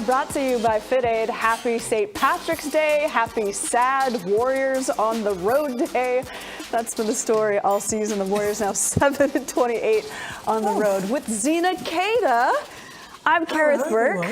Brought to you by FitAid. Happy St. Patrick's Day. Happy sad Warriors on the road day. That's been the story all season. The Warriors now 7-28 on the road with Zena, Keita. I'm Kerith, Burke.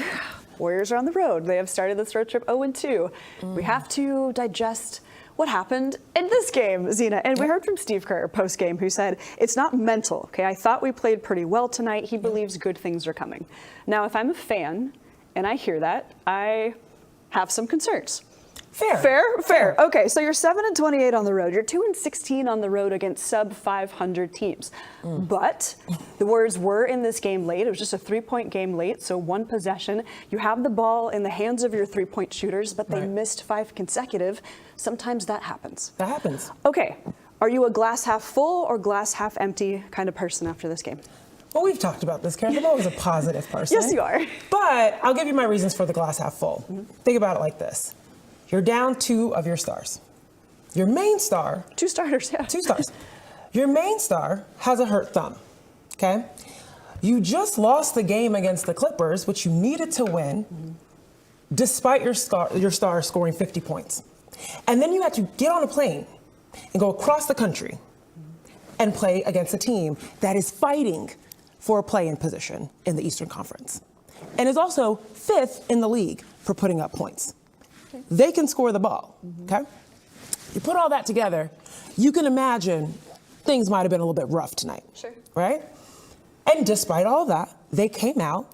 Warriors are on the road. They have started this road trip 0-2. We have to digest what happened in this game, Zena. And we heard from Steph Curry post-game, who said, it's not mental, okay? I thought we played pretty well tonight. He believes good things are coming. Now, if I'm a fan and I hear that, I have some concerns. Fair. Okay, so you're 7-28 on the road. You're 2-16 on the road against sub-500 teams. But the Warriors were in this game late. It was just a 3-point game late, so one possession. You have the ball in the hands of your 3-point shooters, but they missed 5 consecutive. Sometimes that happens. Okay, are you a glass half full or glass half empty kind of person after this game? Well, we've talked about this, Kerith. I'm always a positive person. Yes, you are. But I'll give you my reasons for the glass half full. Think about it like this. You're down 2 of your stars. Your main star... 2 starters, yeah. 2 stars. Your main star has a hurt thumb, okay? You just lost the game against the Clippers, which you needed to win, despite your star scoring 50 points. And then you had to get on a plane and go across the country and play against a team that is fighting for a play-in position in the Eastern Conference and is also 5th in the league for putting up points. They can score the ball, okay? You put all that together, you can imagine things might have been a little bit rough tonight, right? And despite all that, they came out,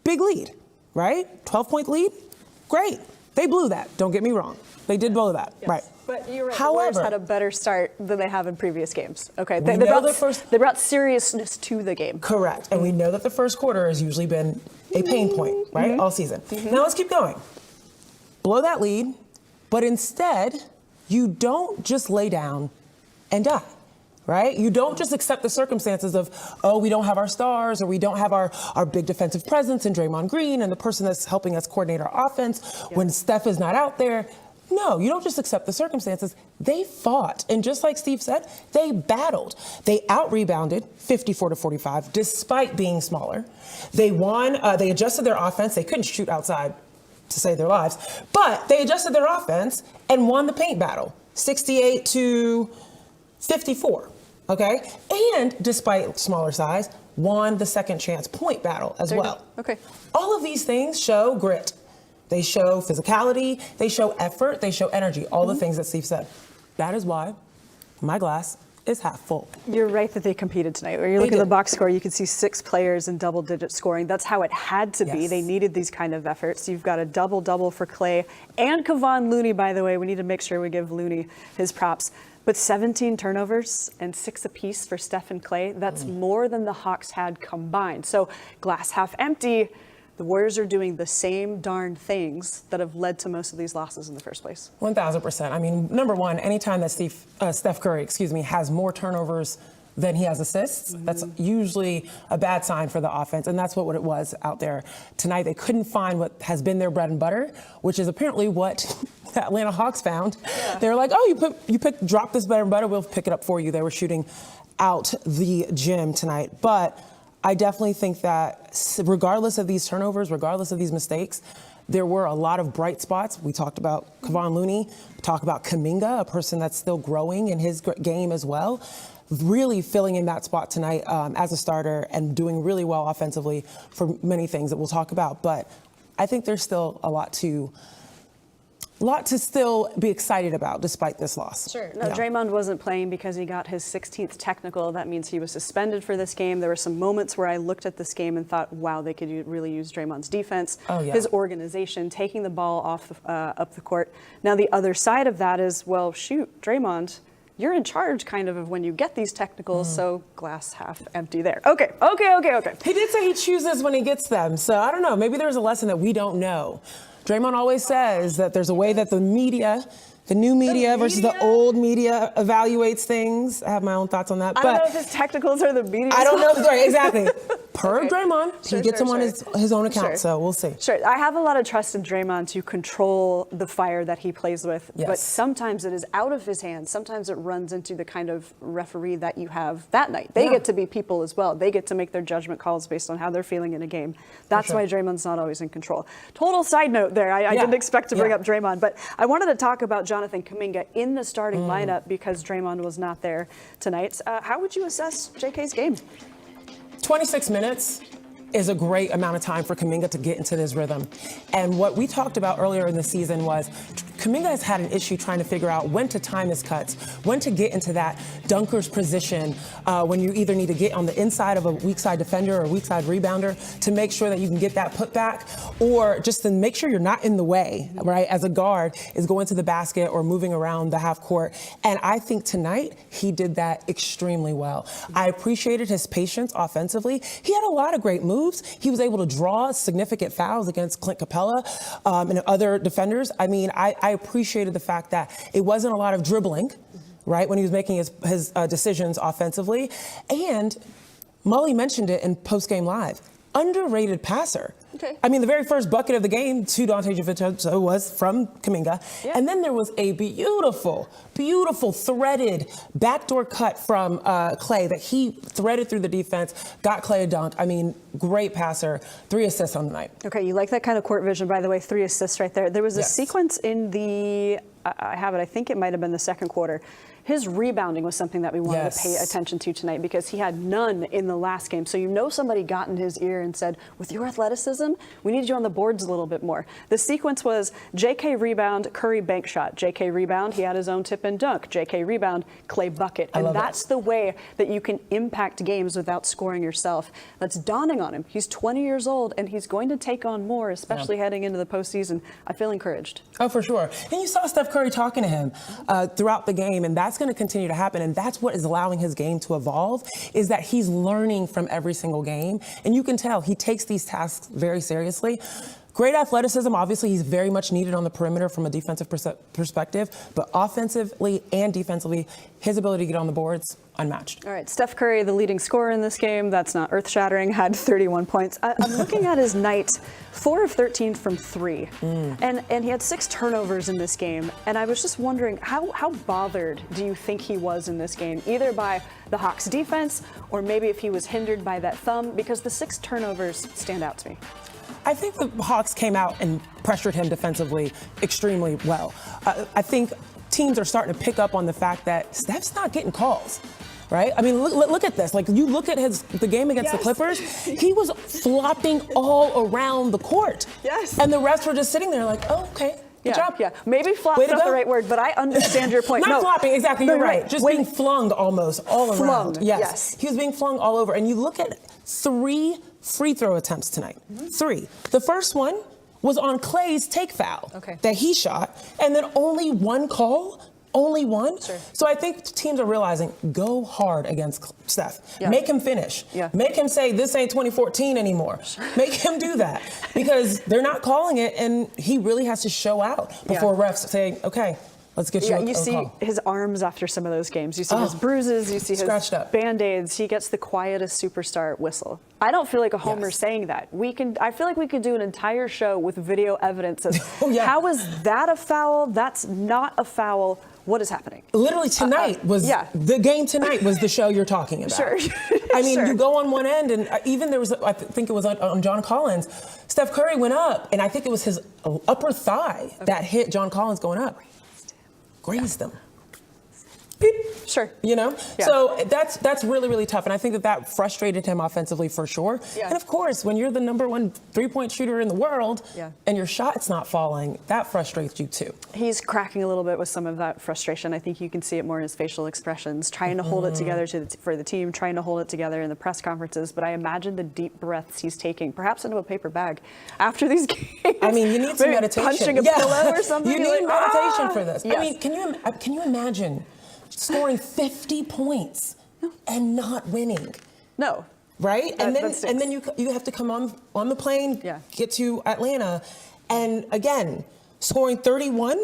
big lead, right? 12-point lead, great. They blew that, don't get me wrong. They did blow that, right? But you're right, the Warriors had a better start than they have in previous games. Okay, they brought seriousness to the game. Correct, and we know that the first quarter has usually been a pain point, right, all season. Now let's keep going. Blow that lead, but instead, you don't just lay down and die, right? You don't just accept the circumstances of, oh, we don't have our stars or we don't have our big defensive presence in Draymond Green and the person that's helping us coordinate our offense when Steph is not out there. No, you don't just accept the circumstances. They fought. And just like Steve said, they battled. They out-rebounded 54-45 despite being smaller. They won. They adjusted their offense. They couldn't shoot outside to save their lives, but they adjusted their offense and won the paint battle 68-54. Okay. And despite smaller size, won the second chance point battle as well. Okay. All of these things show grit. They show physicality, they show effort, they show energy, all the things that Steve said. That is why my glass is half full. You're right that they competed tonight. When you look at the box score, you can see 6 players in double-digit scoring. That's how it had to be. They needed these kind of efforts. You've got a double-double for Clay and Kevon Looney, by the way. We need to make sure we give Looney his props. But 17 turnovers and 6 apiece for Steph and Clay, that's more than the Hawks had combined. So glass half empty. The Warriors are doing the same darn things that have led to most of these losses in the first place. 1,000%. I mean, number one, anytime that Steph Curry, has more turnovers than he has assists, that's usually a bad sign for the offense, and that's what it was out there tonight. They couldn't find what has been their bread and butter, which is apparently what the Atlanta Hawks found. They were like, oh, drop this bread and butter, we'll pick it up for you. They were shooting out the gym tonight, but I definitely think that regardless of these turnovers, regardless of these mistakes, there were a lot of bright spots. We talked about Kevon Looney, we talked about Kuminga, a person that's still growing in his game as well, really filling in that spot tonight as a starter and doing really well offensively for many things that we'll talk about. But I think there's still a lot to still be excited about despite this loss. Sure. No, Draymond wasn't playing because he got his 16th technical. That means he was suspended for this game. There were some moments where I looked at this game and thought, wow, they could really use Draymond's defense, his organization, taking the ball off up the court. Now, the other side of that is, well, shoot, Draymond, you're in charge kind of when you get these technicals, so glass half empty there. Okay. He did say he chooses when he gets them, so I don't know. Maybe there's a lesson that we don't know. Draymond always says that there's a way that the media, the new media versus the old media evaluates things. I have my own thoughts on that. I don't know if his technicals are the media. I don't know. Right, exactly. Per Draymond, he gets him on his own account, so we'll see. Sure, I have a lot of trust in Draymond to control the fire that he plays with, Yes. but sometimes it is out of his hands. Sometimes it runs into the kind of referee that you have that night. They get to be people as well. They get to make their judgment calls based on how they're feeling in a game. That's why Draymond's not always in control. Total side note there. I didn't expect to bring up Draymond, but I wanted to talk about Jonathan Kuminga in the starting lineup because Draymond was not there tonight. How would you assess JK's game? 26 minutes is a great amount of time for Kuminga to get into this rhythm. And what we talked about earlier in the season was Kuminga has had an issue trying to figure out when to time his cuts, when to get into that dunker's position, when you either need to get on the inside of a weak side defender or a weak side rebounder to make sure that you can get that putback, or just to make sure you're not in the way, right? As a guard is going to the basket or moving around the half court. And I think tonight he did that extremely well. I appreciated his patience offensively. He had a lot of great moves. He was able to draw significant fouls against Clint Capella and other defenders. I mean, I appreciated the fact that it wasn't a lot of dribbling, right, when he was making his decisions offensively. And Mully mentioned it in postgame live. Underrated passer. Okay. I mean, the very first bucket of the game to Dante DiVincenzo was from Kuminga. Yeah. And then there was a beautiful threaded backdoor cut from Clay that he threaded through the defense, got Clay a dunk. I mean, great passer, 3 assists on the night. Okay, you like that kind of court vision, by the way, 3 assists right there. There was a sequence in I think it might have been the second quarter. His rebounding was something that we wanted to pay attention to tonight because he had none in the last game. So somebody got in his ear and said, with your athleticism, we need you on the boards a little bit more. The sequence was JK rebound, Curry bank shot. JK rebound, he had his own tip and dunk. JK rebound, Clay bucket. And that's the way that you can impact games without scoring yourself. That's dawning on him. He's 20 years old and he's going to take on more, especially heading into the postseason. I feel encouraged. Oh, for sure. And you saw Steph Curry talking to him throughout the game, and that's going to continue to happen. And that's what is allowing his game to evolve, is that he's learning from every single game. And you can tell he takes these tasks very seriously. Great athleticism. Obviously, he's very much needed on the perimeter from a defensive perspective, but offensively and defensively, his ability to get on the boards, unmatched. All right, Steph Curry, the leading scorer in this game. That's not earth-shattering, had 31 points. I'm looking at his night, 4 of 13 from 3. And he had 6 turnovers in this game. And I was just wondering, how bothered do you think he was in this game, either by the Hawks defense or maybe if he was hindered by that thumb? Because the 6 turnovers stand out to me. I think the Hawks came out and pressured him defensively extremely well. I think teams are starting to pick up on the fact that Steph's not getting calls. Right? I mean, look at this. Like, you look at the game against the Clippers, he was flopping all around the court. Yes. And the refs were just sitting there like, oh, okay. Good job. Yeah, maybe flop's not the right word, but I understand your point. Not flopping, exactly, you're right. Just being flung almost all around. Yes. He was being flung all over. And you look at 3 free throw attempts tonight. 3. The first one was on Clay's take foul that he shot, and then only 1 call. Only 1? Sure. So I think teams are realizing, go hard against Steph. Make him finish. Make him say, this ain't 2014 anymore. Sure. Make him do that. Because they're not calling it, and he really has to show out before refs saying, okay, let's get you a you see call. His arms after some of those games. You see his bruises. You see his Band-Aids. He gets the quietest superstar whistle. I don't feel like a homer saying that. I feel like we could do an entire show with video evidence of how is that a foul? That's not a foul. What is happening? Literally tonight was the game tonight was the show you're talking about. Sure. I mean, you go on one end, and even there was, I think it was on John Collins, Steph Curry went up, and I think it was his upper thigh that hit John Collins going up. Grazed him. Beep. Sure. You know? So that's really, really tough. And I think that frustrated him offensively for sure. And of course, when you're the #1 3-point shooter in the world and your shot's not falling, that frustrates you too. He's cracking a little bit with some of that frustration. I think you can see it more in his facial expressions, trying to hold it together for the team, trying to hold it together in the press conferences. But I imagine the deep breaths he's taking, perhaps into a paper bag, after these games. I mean, you need some meditation. Punching a pillow or something. You need meditation for this. I mean, can you imagine scoring 50 points and not winning? No. Right? And then you have to come on the plane, get to Atlanta, and again, scoring 31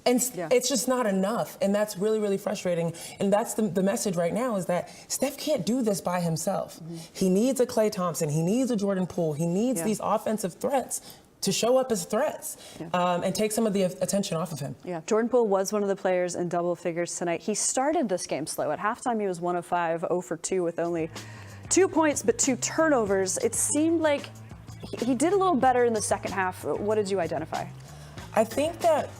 And Yeah. it's just not enough. And that's really, really frustrating. And that's the message right now is that Steph can't do this by himself. He needs a Klay Thompson. He needs a Jordan Poole. He needs these offensive threats to show up as threats and take some of the attention off of him. Yeah, Jordan Poole was one of the players in double figures tonight. He started this game slow. At halftime, he was 1 of 5, 0 for 2 with only 2 points, but 2 turnovers. It seemed like he did a little better in the second half. What did you identify? I think that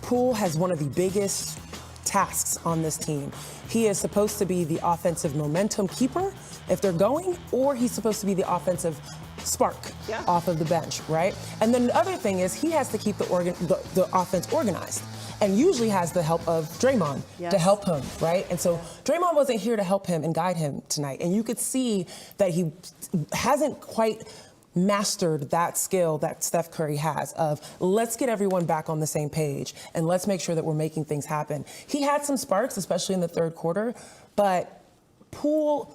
Poole has one of the biggest tasks on this team. He is supposed to be the offensive momentum keeper if they're going, or he's supposed to be the offensive spark off of the bench, right? And then the other thing is he has to keep the offense organized, and usually has the help of Draymond to help him, right? And so Draymond wasn't here to help him and guide him tonight, and you could see that he hasn't quite mastered that skill that Steph Curry has of let's get everyone back on the same page and let's make sure that we're making things happen. He had some sparks, especially in the third quarter, but Poole,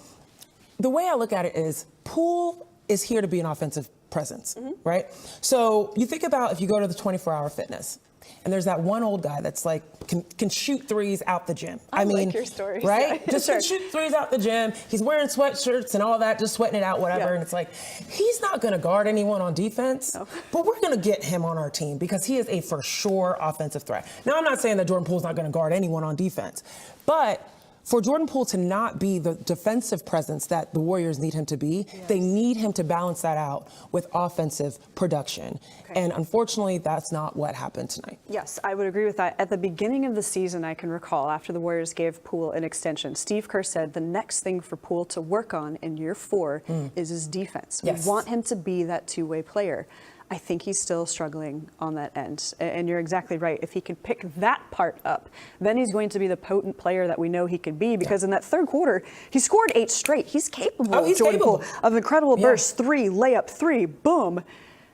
the way I look at it is Poole is here to be an offensive presence, right? So you think about if you go to the 24-hour fitness, and there's that one old guy that's like can shoot threes out the gym. I mean, like your stories, right? yeah. Just can shoot threes out the gym. He's wearing sweatshirts and all that, just sweating it out, whatever. And it's like he's not going to guard anyone on defense, but we're going to get him on our team because he is a for sure offensive threat. Now, I'm not saying that Jordan Poole's not going to guard anyone on defense, but for Jordan Poole to not be the defensive presence that the Warriors need him to be, they need him to balance that out with offensive production. And unfortunately, that's not what happened tonight. Yes, I would agree with that. At the beginning of the season, I can recall, after the Warriors gave Poole an extension, Steve Kerr said the next thing for Poole to work on in year 4 is his defense. We want him to be that two-way player. I think he's still struggling on that end. And you're exactly right. If he can pick that part up, then he's going to be the potent player that we know he can be. Because in that third quarter, he scored 8 straight. He's capable, Jordan Poole, of incredible bursts, 3, layup, 3, boom.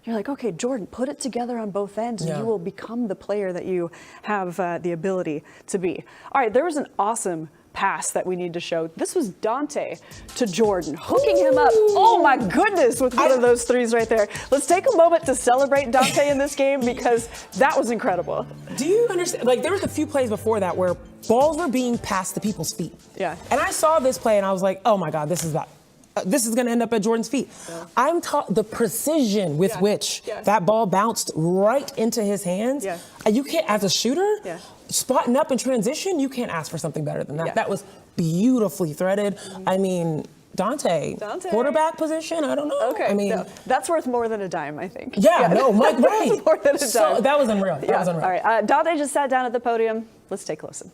You're like, okay, Jordan, put it together on both ends, and you will become the player that you have the ability to be. All right, there was an awesome pass that we need to show. This was Dante to Jordan, hooking him up. Oh my goodness, with one of those threes right there. Let's take a moment to celebrate Dante in this game because that was incredible. Do you understand? Like, there was a few plays before that where balls were being passed to people's feet. Yeah. And I saw this play and I was like, oh my God, this is going to end up at Jordan's feet. I'm taught the precision with which that ball bounced right into his hands. And you can't, as a shooter, spotting up in transition, you can't ask for something better than that. That was beautifully threaded. I mean, Dante, quarterback position, I don't know. Okay, I mean, that's worth more than a dime, I think. No, Mike, right. More than a dime. So, that was unreal. That was unreal. All right, Dante just sat down at the podium. Let's take a listen.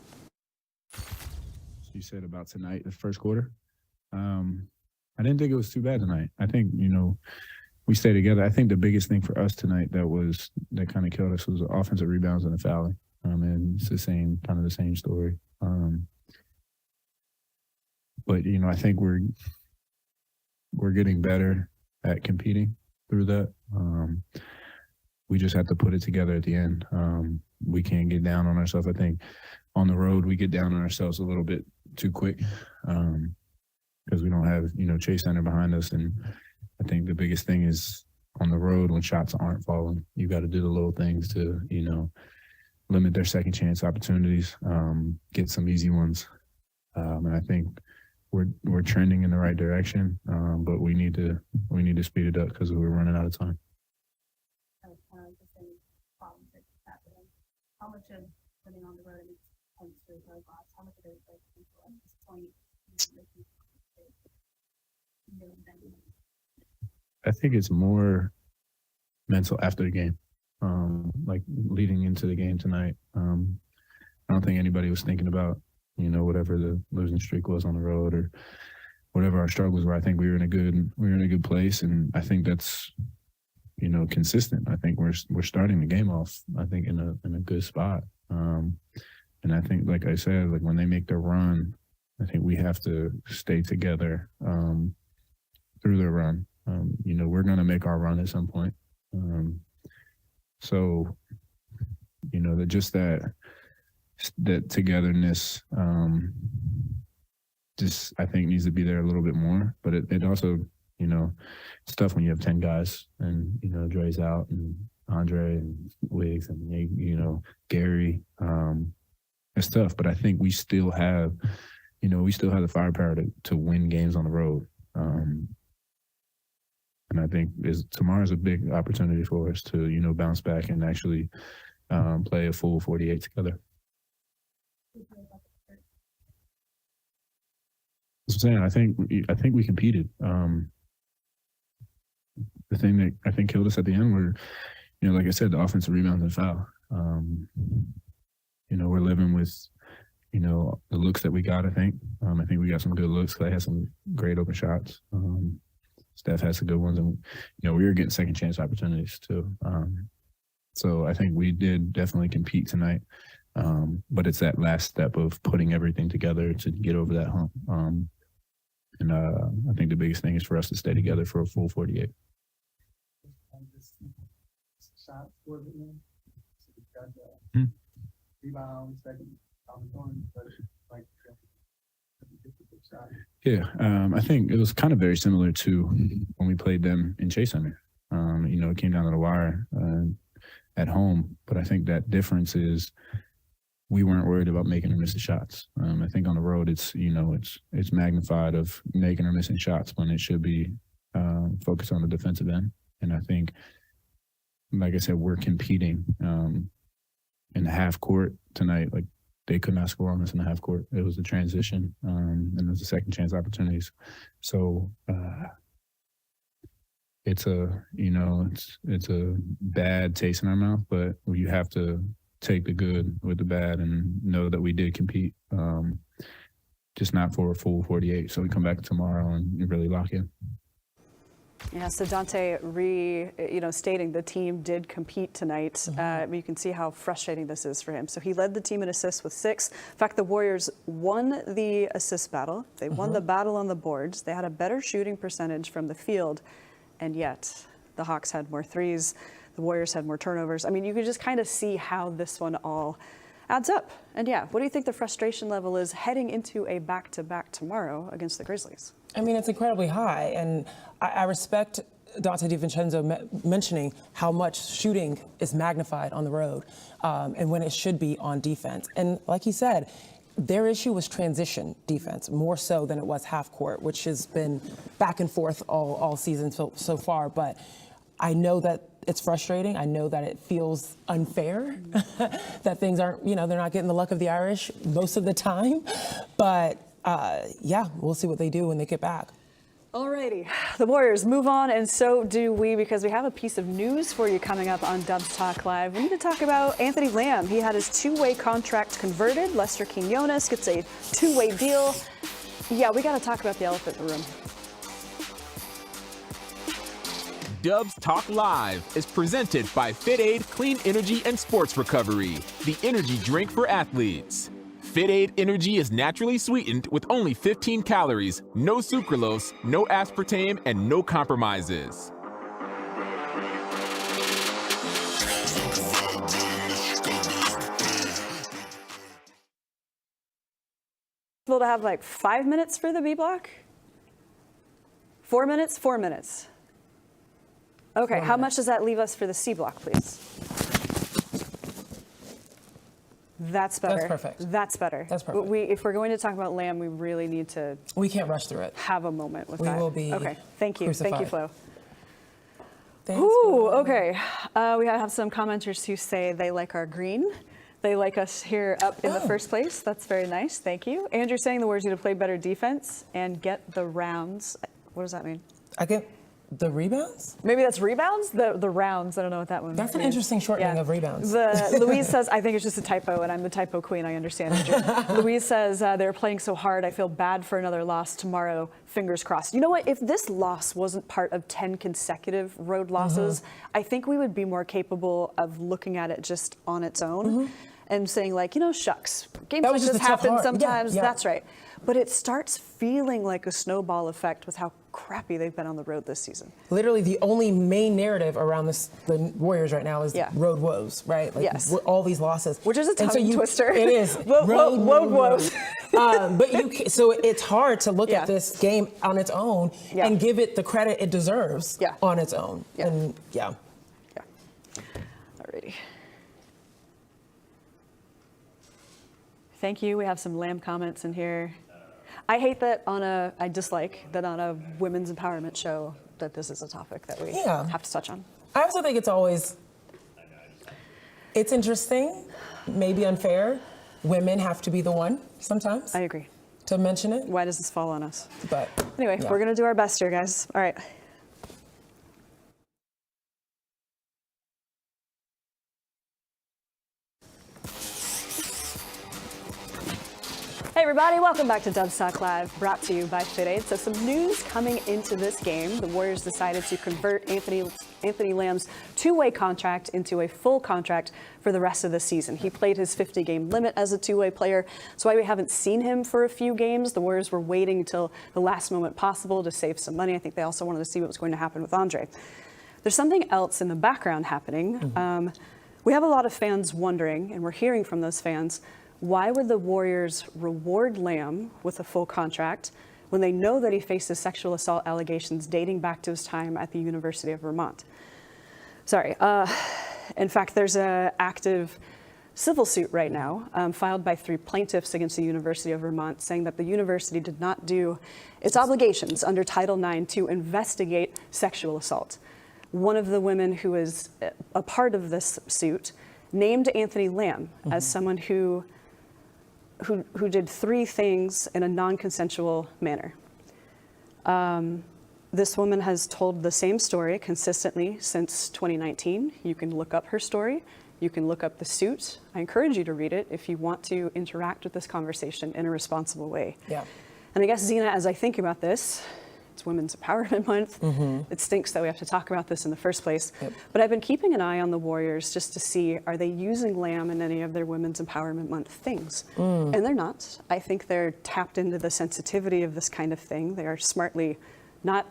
You said about tonight, the first quarter. I didn't think it was too bad tonight. I think, we stayed together. I think the biggest thing for us tonight that kind of killed us was the offensive rebounds and the fouling. And it's the same story. But I think we're getting better at competing through that. We just have to put it together at the end. We can't get down on ourselves. I think on the road we get down on ourselves a little bit too quick. Because we don't have, Chase Center behind us. And I think the biggest thing is on the road when shots aren't falling, you got to do the little things to, limit their second chance opportunities, get some easy ones. And I think we're trending in the right direction, but we need to speed it up because we're running out of time. How much of living on the road and points for roadblocks, how much of it is like at this point, I think it's more mental after the game, like leading into the game tonight. I don't think anybody was thinking about, whatever the losing streak was on the road or whatever our struggles were. I think we were in a good place, and I think that's, consistent. I think we're starting the game off, I think, in a good spot. And I think, like I said, like when they make their run, I think we have to stay together through their run. We're going to make our run at some point. So, that togetherness just, I think, needs to be there a little bit more. But it also, it's tough when you have 10 guys and, Dre's out and Andre and Wiggs and, Gary. It's tough, but I think we still have, the firepower to win games on the road. And I think tomorrow's a big opportunity for us to, bounce back and actually play a full 48 together. That's what I'm saying. I think we competed. The thing that I think killed us at the end were, like I said, the offensive rebounds and foul. We're living with, the looks that we got, I think. I think we got some good looks. Clay had some great open shots. Steph has some good ones. And, we were getting second chance opportunities too. So I think we did definitely compete tonight. But it's that last step of putting everything together to get over that hump. And I think the biggest thing is for us to stay together for a full 48. Rebound, second, Yeah, I think it was kind of very similar to when we played them in Chase Center. It came down to the wire at home, but I think that difference is we weren't worried about making or missing shots. I think on the road, it's magnified of making or missing shots when it should be focused on the defensive end. And I think, like I said, we're competing in the half court tonight. Like, they could not score on us in the half court. It was a transition, and it was a second chance opportunities. So it's a bad taste in our mouth, but you have to take the good with the bad and know that we did compete, just not for a full 48. So we come back tomorrow and really lock in. Yeah, so Dante stating the team did compete tonight. You can see how frustrating this is for him. So he led the team in assists with 6. In fact, the Warriors won the assist battle. They won the battle on the boards. They had a better shooting percentage from the field, and yet the Hawks had more threes. The Warriors had more turnovers. I mean, you could just kind of see how this one all adds up. And yeah, what do you think the frustration level is heading into a back-to-back tomorrow against the Grizzlies? I mean, it's incredibly high, and I respect Dante DiVincenzo mentioning how much shooting is magnified on the road and when it should be on defense. And like he said, their issue was transition defense, more so than it was half court, which has been back and forth all season so far. But I know that it's frustrating. I know that it feels unfair that things aren't, they're not getting the luck of the Irish most of the time. But yeah, we'll see what they do when they get back. Alrighty, the Warriors move on, and so do we, because we have a piece of news for you coming up on Dubs Talk Live. We need to talk about Anthony Lamb. He had his 2-way contract converted. Lester Quinones gets a 2-way deal. Yeah, we got to talk about the elephant in the room. Dubs Talk Live is presented by FitAid Clean Energy and Sports Recovery, the energy drink for athletes. FitAid Energy is naturally sweetened with only 15 calories, no sucralose, no aspartame, and no compromises. To have like 5 minutes for the B block? 4 minutes? 4 minutes. Okay, how much does that leave us for the C block, please? That's better. That's perfect. That's better. That's perfect. If we're going to talk about Lamb, we really need to. We can't rush through it. Have a moment with we that. We will be. Okay. Thank you. Crucified. Thank you, Flo. Thanks, Ooh. Okay. We have some commenters who say they like our green. They like us here up in the first place. That's very nice. Thank you. Andrew saying the Warriors need to play better defense and get the rounds. What does that mean? I get the rebounds? Maybe that's rebounds? The rounds. I don't know what that one means. That's an interesting shortening of rebounds. Louise says, I think it's just a typo, and I'm the typo queen. I understand, Andrew. Louise says, they're playing so hard. I feel bad for another loss tomorrow. Fingers crossed. You know what? If this loss wasn't part of 10 consecutive road losses, I think we would be more capable of looking at it just on its own and saying, like, shucks. Games like this happen sometimes. Yeah. That's right. But it starts feeling like a snowball effect with how crappy they've been on the road this season. Literally, the only main narrative around the Warriors right now is road woes, right? Like, yes. All these losses. Which is a tongue twister. It is. Road woes. But so it's hard to look at this game on its own and give it the credit it deserves on its own. Yeah. And Alrighty. Thank you. We have some Lamb comments in here. I hate that I dislike that on a women's empowerment show that this is a topic that we have to touch on. I also think it's interesting, maybe unfair. Women have to be the one sometimes. I agree. To mention it. Why does this fall on us? But anyway, we're going to do our best here, guys. All right. Hey everybody, welcome back to Dubs Talk Live, brought to you by FitAid. So some news coming into this game. The Warriors decided to convert Anthony Lamb's two-way contract into a full contract for the rest of the season. He played his 50-game limit as a two-way player. That's why we haven't seen him for a few games. The Warriors were waiting until the last moment possible to save some money. I think they also wanted to see what was going to happen with Andre. There's something else in the background happening. Mm-hmm. We have a lot of fans wondering, and we're hearing from those fans, why would the Warriors reward Lamb with a full contract when they know that he faces sexual assault allegations dating back to his time at the University of Vermont? In fact, there's an active civil suit right now filed by 3 plaintiffs against the University of Vermont, saying that the university did not do its obligations under Title IX to investigate sexual assault. One of the women who is a part of this suit named Anthony Lamb as someone who did 3 things in a non-consensual manner. This woman has told the same story consistently since 2019. You can look up her story. You can look up the suit. I encourage you to read it if you want to interact with this conversation in a responsible way. Yeah. And I guess, Zena, as I think about this, it's Women's Empowerment Month. Mm-hmm. It stinks that we have to talk about this in the first place. Yep. But I've been keeping an eye on the Warriors just to see, are they using Lamb in any of their Women's Empowerment Month things? And they're not. I think they're tapped into the sensitivity of this kind of thing. They are smartly not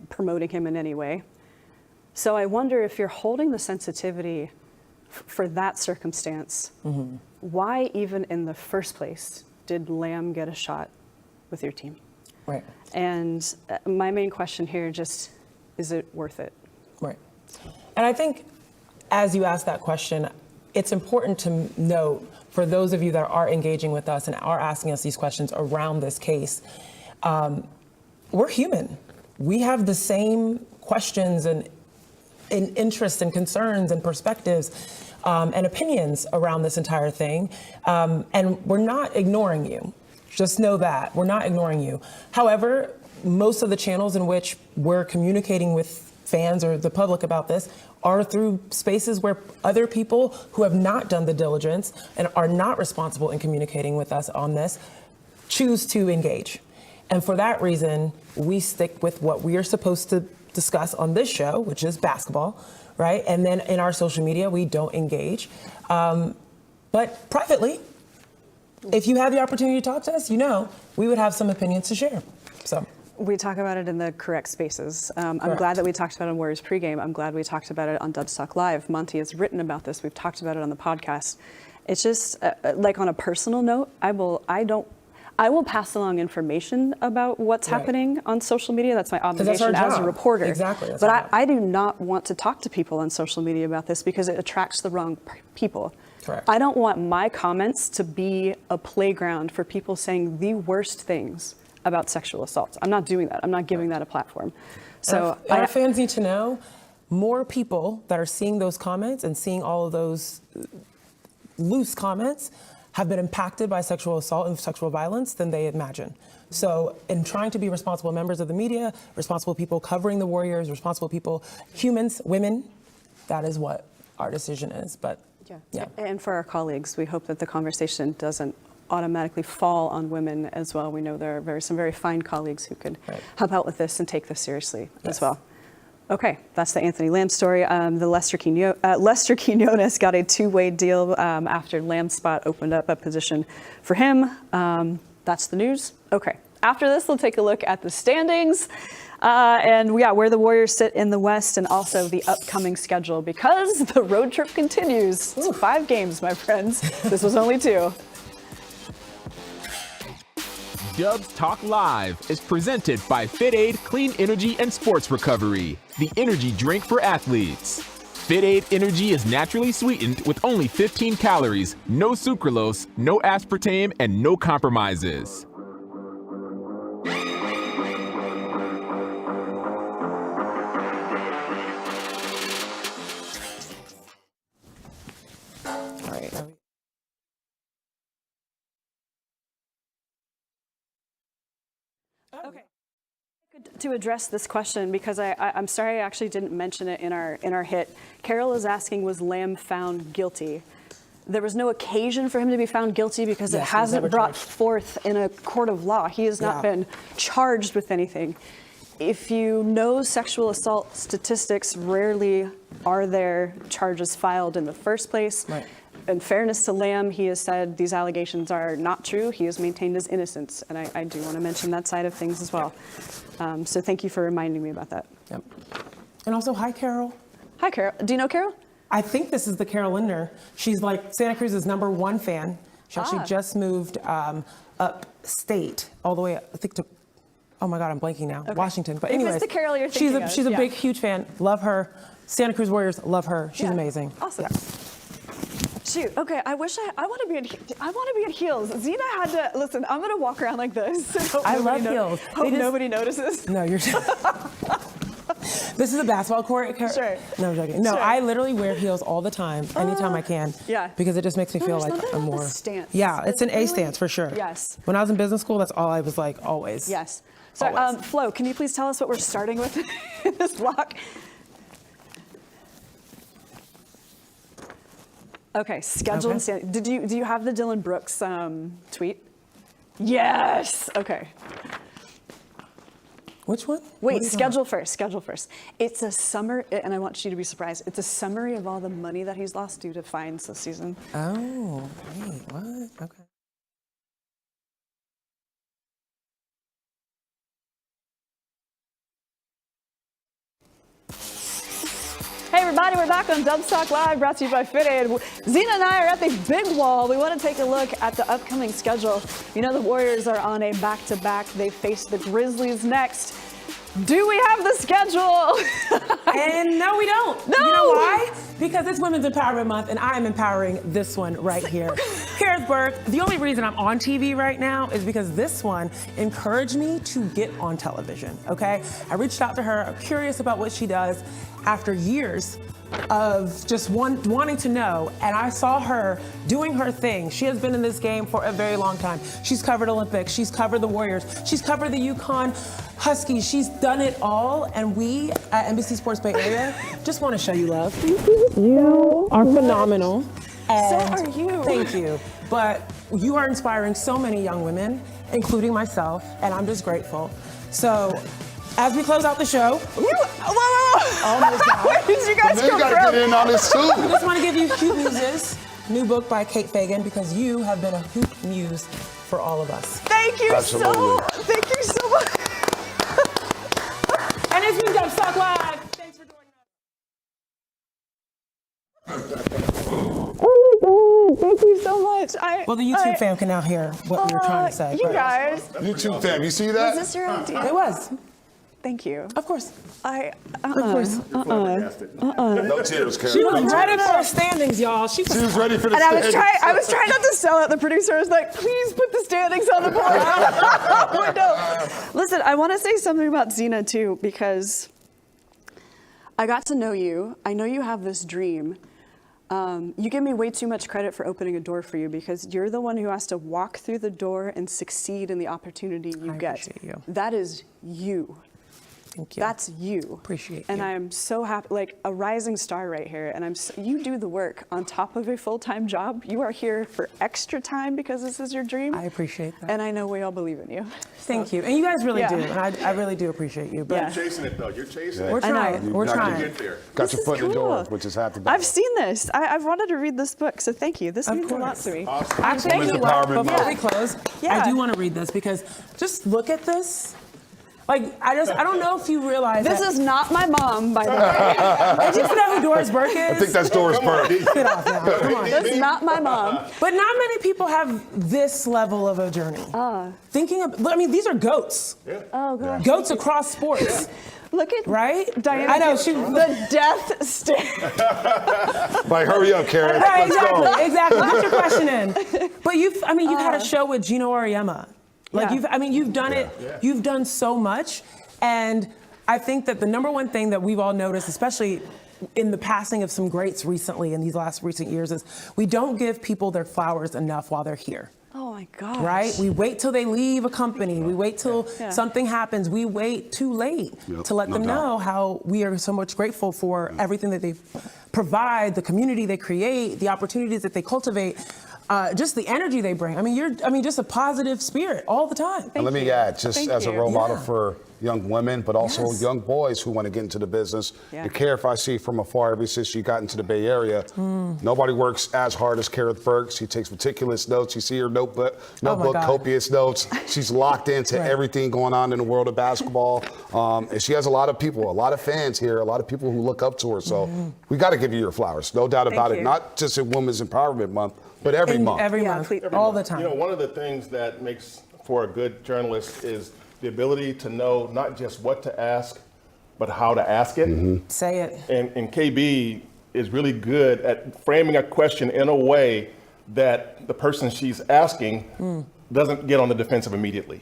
promoting him in any way. So I wonder if you're holding the sensitivity for that circumstance, why even in the first place did Lamb get a shot with your team? Right. And my main question here just, is it worth it? Right. And I think as you ask that question, it's important to note for those of you that are engaging with us and are asking us these questions around this case, we're human. We have the same questions and interests and concerns and perspectives and opinions around this entire thing. And we're not ignoring you. Just know that we're not ignoring you. However, most of the channels in which we're communicating with fans or the public about this are through spaces where other people who have not done the diligence and are not responsible in communicating with us on this choose to engage. And for that reason, we stick with what we are supposed to discuss on this show, which is basketball, right? And then in our social media, we don't engage. But privately, if you have the opportunity to talk to us, we would have some opinions to share. So we talk about it in the correct spaces. I'm glad that we talked about it on Warriors pregame. I'm glad we talked about it on Dubs Talk Live. Monty has written about this. We've talked about it on the podcast. It's just like on a personal note, I will pass along information about what's happening on social media. That's my obligation as a reporter. Exactly. But I do not want to talk to people on social media about this because it attracts the wrong people. Correct. I don't want my comments to be a playground for people saying the worst things about sexual assault. I'm not doing that. I'm not giving that a platform. So our fans need to know more people that are seeing those comments and seeing all of those loose comments have been impacted by sexual assault and sexual violence than they imagine. So in trying to be responsible members of the media, responsible people covering the Warriors, responsible people, humans, women, that is what our decision is. But yeah. And for our colleagues, we hope that the conversation doesn't automatically fall on women as well. We know there are some very fine colleagues who could help out with this and take this seriously as well. Okay, that's the Anthony Lamb story. The Lester Quinones got a 2-way deal after Lamb's spot opened up a position for him. That's the news. Okay, after this, we'll take a look at the standings and where the Warriors sit in the West and also the upcoming schedule because the road trip continues. It's 5 games, my friends. This was only 2. Dubs Talk Live is presented by FitAid Clean Energy and Sports Recovery, the energy drink for athletes. Fit Aid Energy is naturally sweetened with only 15 calories, no sucralose, no aspartame, and no compromises. All right. Okay. To address this question, because I'm sorry I actually didn't mention it in our hit. Carol is asking, was Lamb found guilty? There was no occasion for him to be found guilty because it hasn't brought forth in a court of law. He has not been charged with anything. If you know sexual assault statistics, rarely are there charges filed in the first place. Right. In fairness to Lamb, he has said these allegations are not true. He has maintained his innocence, and I do want to mention that side of things as well. So thank you for reminding me about that. Yep. And also, hi, Carol. Hi, Carol. Do you know Carol? I think this is the Carol Lindner. She's like Santa Cruz's #1 fan. She actually just moved upstate, all the way, I think, to, oh my God, I'm blanking now, Washington. But anyways, it's the Carol you're thinking of, she's a big, huge fan. Love her. Santa Cruz Warriors, love her. She's amazing. Awesome. Yeah. Shoot. Okay. I want to be at heels. Zena had to listen. I'm gonna walk around like this. I love heels. Hope nobody notices. No, you're. This is a basketball court. Sure. No, I'm joking. No, Sure. I literally wear heels all the time, anytime I can. Yeah. Because it just makes me feel there's like nothing I'm about the more. stance. Yeah, it's an A stance for sure. Yes. When I was in business school, that's all I was like, always. Yes. So, Always. Flo, can you please tell us what we're starting with in this block? Okay, schedule and stand. Do you have the Dylan Brooks tweet? Yes. Okay. Which one? Wait, schedule first. Schedule first. It's a summer, and I want you to be surprised. It's a summary of all the money that he's lost due to fines this season. Oh, wait, what? Okay. Hey everybody, we're back on Dubs Talk Live, brought to you by Fit Aid. Zena and I are at the big wall. We want to take a look at the upcoming schedule. You know the Warriors are on a back-to-back. They face the Grizzlies next. Do we have the schedule? And no, we don't. No! You know why? Because it's Women's Empowerment Month, and I am empowering this one right here. Kerith Burke. The only reason I'm on TV right now is because this one encouraged me to get on television, okay? I reached out to her, I'm curious about what she does after years of just wanting to know, and I saw her doing her thing. She has been in this game for a very long time. She's covered Olympics, she's covered the Warriors, she's covered the UConn Huskies, she's done it all, and we at NBC Sports Bay Area just want to show you love. You are phenomenal. And so are you. Thank you. But you are inspiring so many young women, including myself, and I'm just grateful. So, as we close out the show, where did you guys come gotta from? get in on this too. I just want to give you Hoop Muses, new book by Kate Fagan, because you have been a hoop muse for all of us. Thank you so much. And it's been Dubs Talk Live. Thanks for joining us. Oh my God, thank you so much. Well, the YouTube fam can now hear what we were trying to say. You guys. YouTube fam, you see that? Was this your idea? It was. Thank you. Of course. Of course. No tears, Kerith. She was ready for the standings, y'all. She was ready for the And standings. I was trying not to sell it. The producer was like, please put the standings on the board. Window. Listen, I want to say something about Zena too, because I got to know you. I know you have this dream. You give me way too much credit for opening a door for you, because you're the one who has to walk through the door and succeed in the opportunity you get. appreciate you. That is you. Thank you. That's you. Appreciate and you. I'm so happy, like a rising star right here. And you do the work on top of a full-time job. You are here for extra time because this is your dream. I appreciate that. And I know we all believe in you. Thank you. And you guys really Yeah. do. And I really do appreciate you. But Yeah. You're chasing it though. You're chasing it. we're trying. We're Got to trying. get there. Got This your foot is in the door, cool. which is half the battle. I've seen this. I've wanted to read this book, so thank you. This Of means a lot course. to me. Awesome. Actually, Women's you know what? Empowerment Before Month. we close, Yeah. I do want to read this, because just look at this. Like, I don't know if you realize This that. is not my mom, by the way. And just know who Doris Burke is. I think that's Doris Burke. Get off now. Come on. That's not my mom. But not many people have this level of a journey. Thinking of, I mean, these are goats. Oh, gosh. Goats across sports. Look at Right? Diana. I know, the death stare. Like, hurry up, Kerith. Right, Let's go. exactly. Put your question in. But you've had a show with Gino Auriemma. Like Yeah. you've done it. You've done so much, and I think that the number one thing that we've all noticed, especially in the passing of some greats recently in these last recent years, is we don't give people their flowers enough while they're here. Oh my gosh. Right? We wait till they leave a company. We wait till something happens. We wait too late to let them know how we are so much grateful for everything that they provide, the community they create, the opportunities that they cultivate, just the energy they bring. I mean, just a positive spirit all the time. And let me add, just Thank as a you. role model for young women, but also Yes. young boys who want to get into the business. Yeah. The Kerith I see from afar ever since she got into the Bay Area. Nobody works as hard as Kerith Burke. She takes meticulous notes. You see her notebook, God. copious notes. She's locked into everything going on in the world of basketball. And she has a lot of people, a lot of fans here, a lot of people who look up to her. So we got to give you your flowers, no doubt about it. you. Not just in Women's Empowerment Month, but every month. Every month, all the time. You know, one of the things that makes for a good journalist is the ability to know not just what to ask, but how to ask it. Say it. And KB is really good at framing a question in a way that the person she's asking doesn't get on the defensive immediately.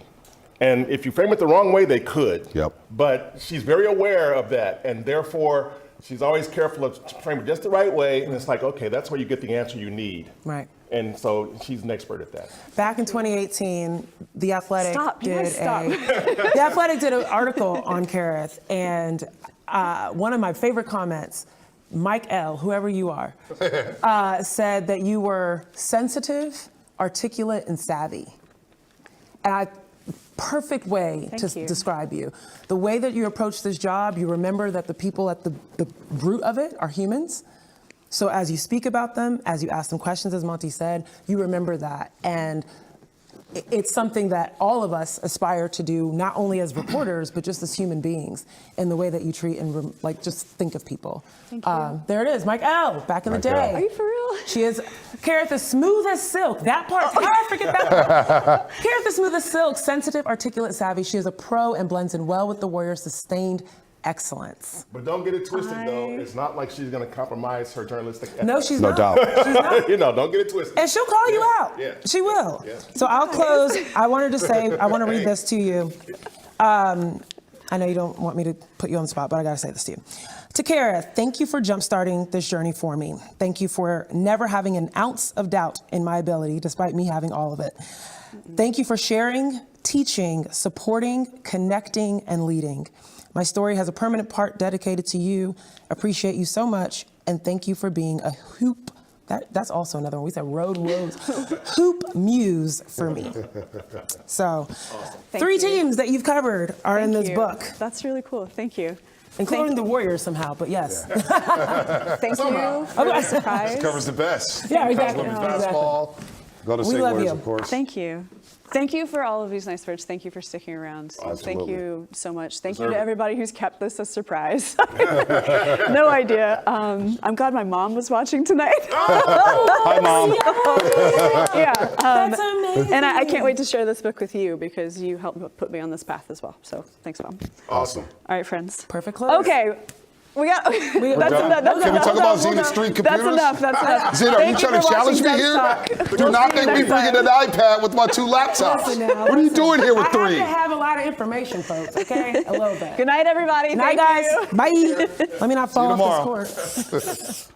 And if you frame it the wrong way, they could. Yep. But she's very aware of that, and therefore she's always careful of framing it just the right way. And it's like, okay, that's where you get the answer you need. Right. And so she's an expert at that. Back in 2018, The Athletic You guys stop. The Athletic did an article on Kerith, and one of my favorite comments, Mike L., whoever you are, said that you were sensitive, articulate, and savvy. And perfect way Thank to you. describe you. The way that you approach this job, you remember that the people at the root of it are humans. So as you speak about them, as you ask them questions, as Monty said, you remember that. And it's something that all of us aspire to do, not only as reporters, but just as human beings, in the way that you treat and just think of people. Thank you. There it is, Mike L., back in the day. Are you for real? She is, Kerith is smooth as silk. That part, how did I forget that part? Kerith is smooth as silk, sensitive, articulate, savvy. She is a pro and blends in well with the Warriors' sustained excellence. But don't get it twisted, though. It's not like she's going to compromise her journalistic ethics. No, she's No not. doubt. She's not. You know, don't get it twisted. And she'll call you out. Yeah. She will. Yeah. So I'll close. I wanted to say, I want to read this to you. I know you don't want me to put you on the spot, but I got to say this to you. To Kerith, thank you for jumpstarting this journey for me. Thank you for never having an ounce of doubt in my ability, despite me having all of it. Thank you for sharing, teaching, supporting, connecting, and leading. My story has a permanent part dedicated to you. Appreciate you so much, and thank you for being a hoop. That's also another one. We said road woes. Hoop muse for me. So, Thank three you. teams that you've covered are in Thank this you. book, That's really cool. Thank you. including the Warriors somehow. But yes, Thank you for the surprise. Covers the best. Yeah, exactly. Covers women's basketball. Go to We St. love Warriors, you. of course. Thank you. Thank you for all of these nice words. Thank you for sticking around. Thank Absolutely. you so much. Thank you Deserve to it. everybody who's kept this a surprise. No idea. I'm glad my mom was watching tonight. Hi, Mom. Yeah. that's amazing. And I can't wait to share this book with you because you helped put me on this path as well. So thanks, Mom. Awesome. All right, friends. Perfect close. Okay. We got. That's Can we enough. talk about Zena Street computers? That's enough. That's enough. Zena, are you Thank trying to for challenge me watching here? Devs Talk. Do not We'll see make you me next bring in time. an iPad with my 2 laptops. Listen now, What are you listen. doing here with I 3? have to have a lot of information, folks. Okay, a little bit. Good night, everybody. Night, Thank guys. you. Bye. Let me not fall See you off this tomorrow. court.